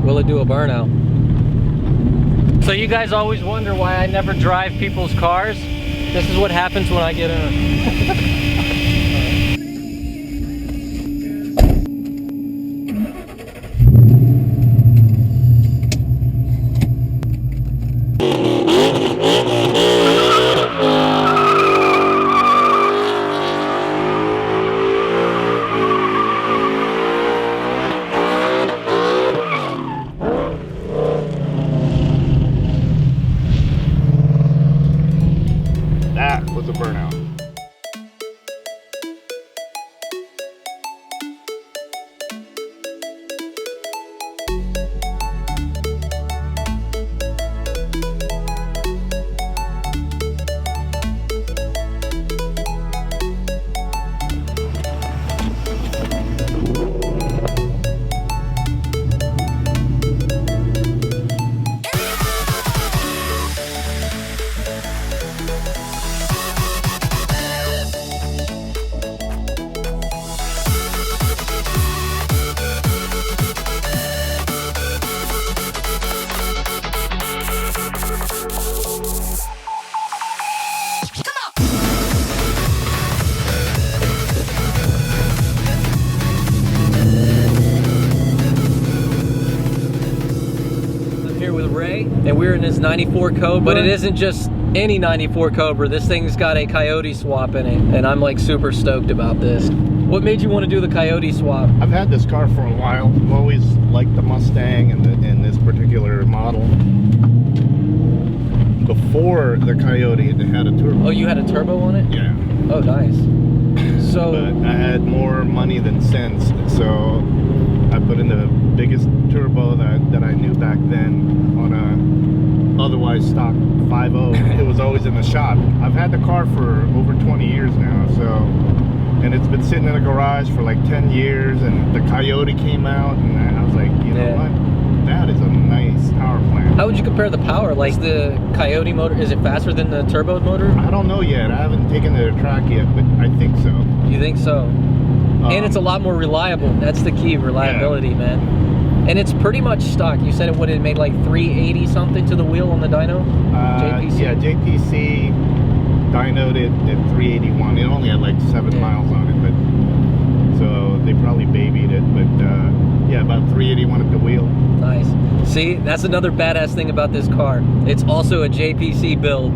Will it do a burnout? So you guys always wonder why I never drive people's cars. This is what happens when I get in a... That was a burnout. And we're in this 94 Cobra, but it isn't just any 94 Cobra. This thing's got a Coyote swap in it, and I'm like super stoked about this. What made you want to do the Coyote swap? I've had this car for a while. I've always liked the Mustang and this particular model. Before the Coyote, it had a turbo. Oh, you had a turbo on it? Yeah. Oh, nice. So, but I had more money than sense, so I put in the biggest turbo that I knew back then on a otherwise stock 5.0. It was always in the shop. I've had the car for over 20 years now, so, and it's been sitting in a garage for like 10 years, and the Coyote came out, and I was like, you know what? That is a nice power plant. How would you compare the power? Like the Coyote motor, is it faster than the turbo motor? I don't know yet. I haven't taken it to the track yet, but I think so. You think so? And it's a lot more reliable. That's the key, reliability, man. And it's pretty much stock. You said it made like 380 something to the wheel on the dyno? JPC? Yeah, JPC dynoed it at 381. It only had like 7 miles on it, but so they probably babied it. But yeah, about 381 at the wheel. Nice. See, that's another badass thing about this car. It's also a JPC build,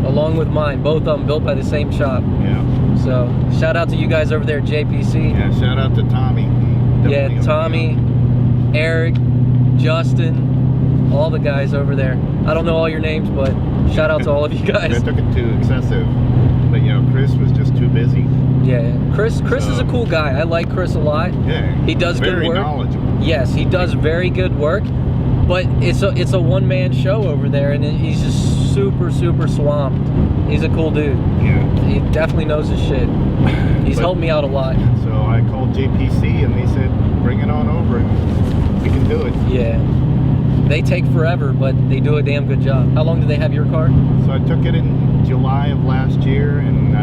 along with mine. Both of them built by the same shop. Yeah. So shout out to you guys over there at JPC. Yeah, shout out to Tommy. Yeah, Tommy, Eric, Justin, all the guys over there. I don't know all your names, but shout out to all of you guys. I took it too excessive, but you know, Chris was just too busy. Yeah, Chris is a cool guy. I like Chris a lot. Yeah, he does good work. Very knowledgeable. Yes, he does very good work, but it's a one-man show over there, and he's just super swamped. He's a cool dude. Yeah, he definitely knows his shit. He's helped me out a lot. So I called JPC, and they said, bring it on over, and we can do it. Yeah, they take forever, but they do a damn good job. How long do they have your car? So I took it in July of last year, and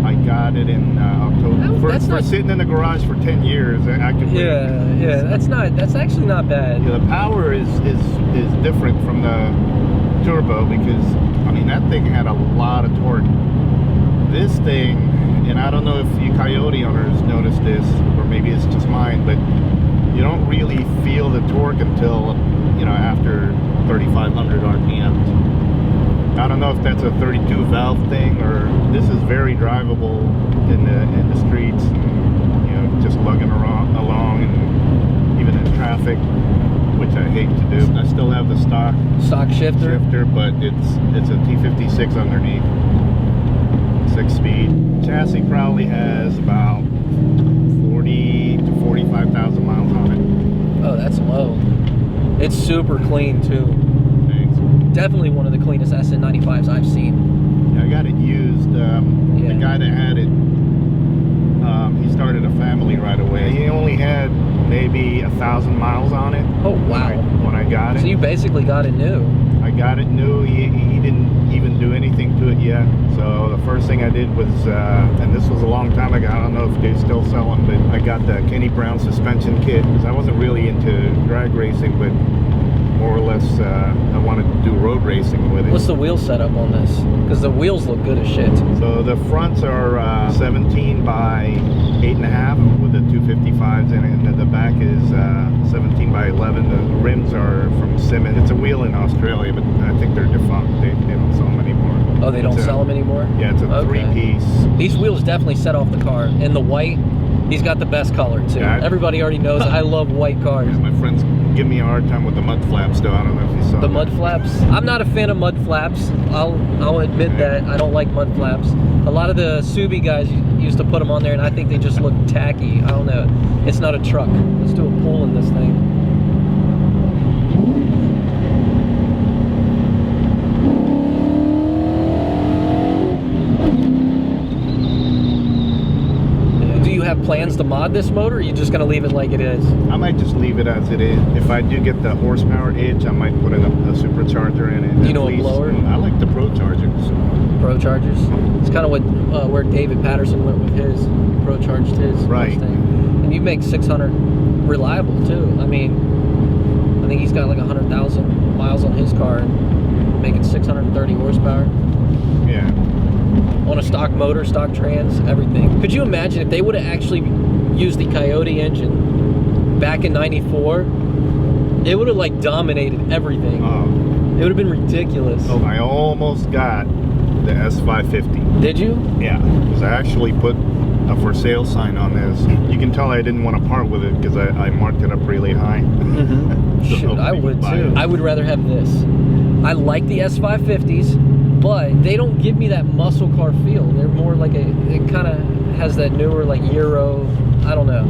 I got it in October. For sitting in the garage for 10 years, I could wait. Yeah, that's actually not bad. Yeah, the power is different from the turbo, because I mean that thing had a lot of torque. This thing, and I don't know if you Coyote owners noticed this, or maybe it's just mine, but you don't really feel the torque until, you know, after 3,500 RPMs. I don't know if that's a 32 valve thing, or this is very drivable in the streets, and, you know, just lugging along, and even in traffic, which I hate to do. I still have the stock shifter, but it's a T56 underneath, 6-speed. Chassis probably has about 40 to 45,000 miles on it. Oh, that's low. It's super clean too. Thanks. Definitely one of the cleanest SN95s I've seen. Yeah, I got it used. The guy that had it He started a family right away. He only had maybe 1,000 miles on it. Oh wow! When I got it. So you basically got it new. I got it new. He didn't even do anything to it yet. So the first thing I did was, and this was a long time ago. I don't know if they still sell them, but I got the Kenny Brown suspension kit because I wasn't really into drag racing, but more or less I wanted to do road racing with it. What's the wheel setup on this? Because the wheels look good as shit. So the fronts are 17 by 8.5 with the 255s in it, and then the back is 17 by 11. The rims are from Simmons. It's a wheel in Australia, but I think they're defunct. They don't sell them anymore. Oh, they don't sell them anymore? Yeah, it's a three-piece. These wheels definitely set off the car. And the white, he's got the best color too. Yeah, everybody already knows I love white cars. Yeah, my friends give me a hard time with the mud flaps though. I don't know if you saw the mud flaps. I'm not a fan of mud flaps. I'll admit that I don't like mud flaps. A lot of the Subi guys used to put them on there, and I think they just look tacky. I don't know. It's not a truck. Let's do a pull in this thing. Plans to mod this motor, or are you just going to leave it like it is? I might just leave it as it is. If I do get the horsepower itch, I might put in a supercharger in it. You know, a blower? I like the Pro Chargers. Pro Chargers? It's kind of what where David Patterson went with his Pro Charged his right. Mustang. And you make 600 reliable too. I mean, I think he's got like 100,000 miles on his car and making 630 horsepower. Yeah. On a stock motor, stock trans, everything. Could you imagine if they would have actually used the Coyote engine back in '94? It would have like dominated everything. It would have been ridiculous. Oh, I almost got the S550. Did you? Yeah, because I actually put a for sale sign on this. You can tell I didn't want to part with it because I marked it up really high. Mm-hmm. So shit, I would too. I would rather have this. I like the S550s. But they don't give me that muscle car feel. They're more like it kind of has that newer like Euro, I don't know.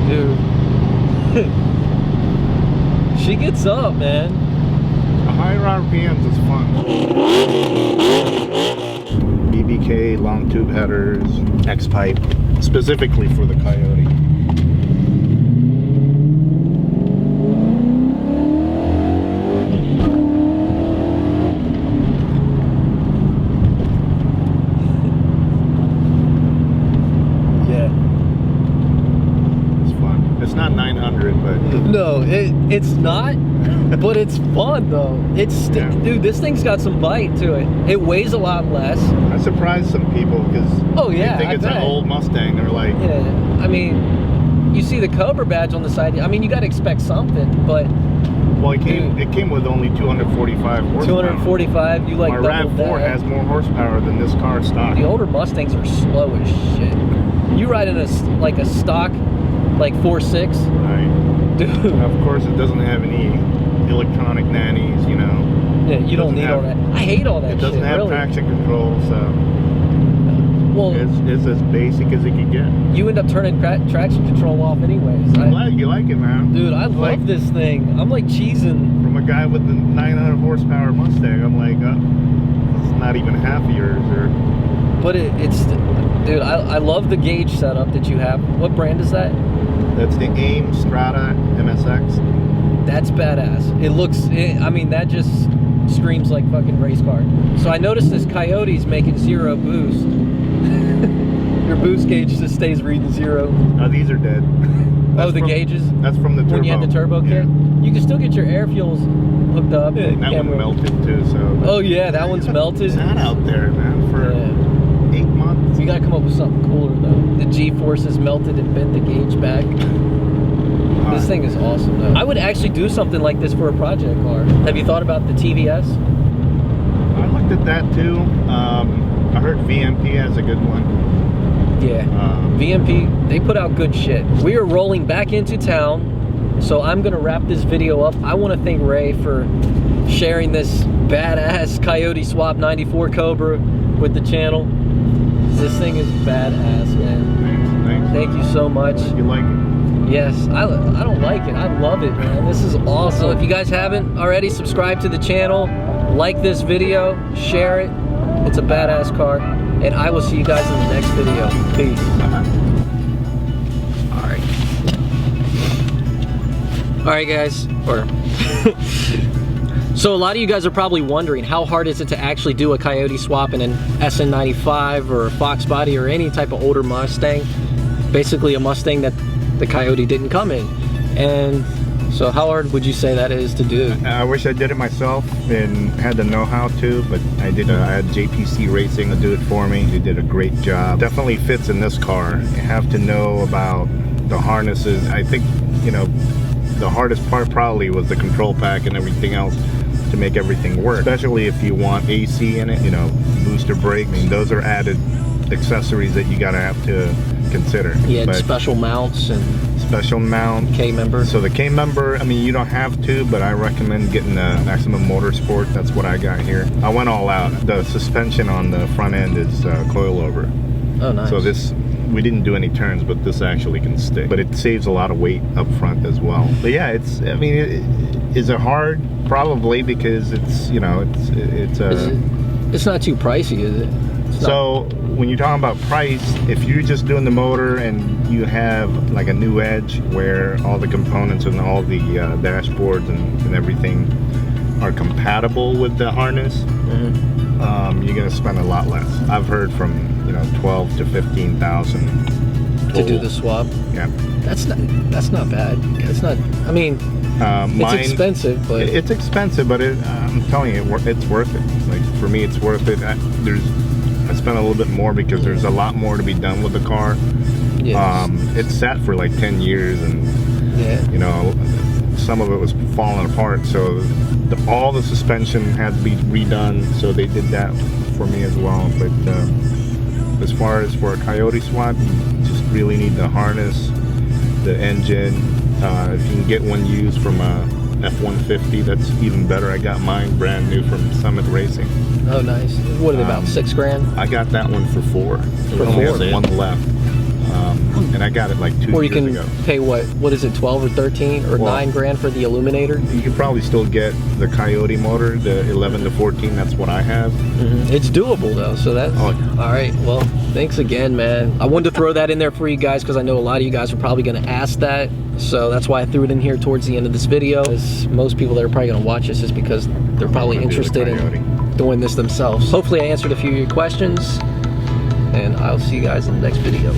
Dude. She gets up, man. The higher RPMs is fun. BBK, long tube headers, X-pipe, specifically for the Coyote. No, it's not, but it's fun though. Dude, this thing's got some bite to it. It weighs a lot less. I surprised some people because they think it's an old Mustang. They're like, yeah. I mean, you see the Cobra badge on the side. I mean, you got to expect something, but well, it came with only 245 horsepower. 245. You like my RAV4 has more horsepower than this car stock. The older Mustangs are slow as shit. You ride in a stock like 4.6. Right. Dude. Of course, it doesn't have any electronic nannies, you know. Yeah, you don't need all that. I hate all that shit. It doesn't have traction control, so well, it's as basic as it can get. You end up turning traction control off anyways. I'm glad you like it, man. Dude, I love this thing. I'm like cheesing. From a guy with the 900 horsepower Mustang, I'm like, it's not even half of yours. But it's, dude, I love the gauge setup that you have. What brand is that? That's the AIM Strata MSX. That's badass. It looks, I mean, that just screams like fucking race car. So I noticed this Coyote's making 0 boost. Your boost gauge just stays reading 0. Oh, these are dead. Oh, the gauges? That's from the turbo. When you had the turbo kit? You can still get your air fuels hooked up. Yeah, that one melted too, so. Oh yeah, that one's melted. It's not out there, man, for 8 months. You gotta come up with something cooler though. The G-forces melted and bent the gauge back. This thing is awesome though. I would actually do something like this for a project car. Have you thought about the TVS? I looked at that too. I heard VMP has a good one. Yeah, VMP, they put out good shit. We are rolling back into town, so I'm gonna wrap this video up. I wanna thank Ray for sharing this badass Coyote Swap 94 Cobra with the channel. This thing is badass, man. Thanks. Thank you so much. You like it? Yes, I don't like it. I love it, man. This is awesome. So if you guys haven't already, subscribe to the channel, like this video, share it. It's a badass car. And I will see you guys in the next video. Peace. All right, guys. So a lot of you guys are probably wondering, how hard is it to actually do a Coyote swap in an SN95 or a Fox body or any type of older Mustang? Basically a Mustang that the Coyote didn't come in. And so how hard would you say that is to do? I wish I did it myself and had the know-how to, but I had JPC Racing to do it for me. They did a great job. Definitely fits in this car. You have to know about the harnesses. I think, you know, the hardest part probably was the control pack and everything else to make everything work. Especially if you want AC in it, you know, booster brakes. I mean, those are added accessories that you gotta have to consider. Yeah, but special mounts and special mount K-member. So the K-member, I mean, you don't have to, but I recommend getting the Maximum Motorsport. That's what I got here. I went all out. The suspension on the front end is coilover. Oh, nice. So this, we didn't do any turns, but this actually can stick. But it saves a lot of weight up front as well. But yeah, it's, I mean, is it hard? Probably, because it's, you know, it's not too pricey, is it? So when you're talking about price, if you're just doing the motor and you have like a NewEdge where all the components and all the dashboards and everything are compatible with the harness, you're gonna spend a lot less. I've heard from, you know, 12 to 15,000 to do the swap. Yeah, that's not bad. It's not. I mean, it's expensive, but it's expensive, but I'm telling you, it's worth it. Like for me, it's worth it. I spent a little bit more because there's a lot more to be done with the car. Yes. It's sat for like 10 years, and yeah, you know, some of it was falling apart. So all the suspension had to be redone. So they did that for me as well. But as far as for a Coyote swap, you just really need the harness, the engine. If you can get one used from a F-150, that's even better. I got mine brand new from Summit Racing. Oh, nice. What are they, about 6 grand? I got that one for 4. For only 4? has one left. And I got it like 2 years ago. Or you can pay what is it, 12 or 13 or 9 grand for the Illuminator? You can probably still get the Coyote motor, the 11 to 14. That's what I have. It's doable though, so that's all right. Well, thanks again, man. I wanted to throw that in there for you guys because I know a lot of you guys are probably going to ask that, so that's why I threw it in here towards the end of this video. Because most people that are probably going to watch this is because they're probably interested in doing this themselves. Hopefully I answered a few of your questions, and I'll see you guys in the next video.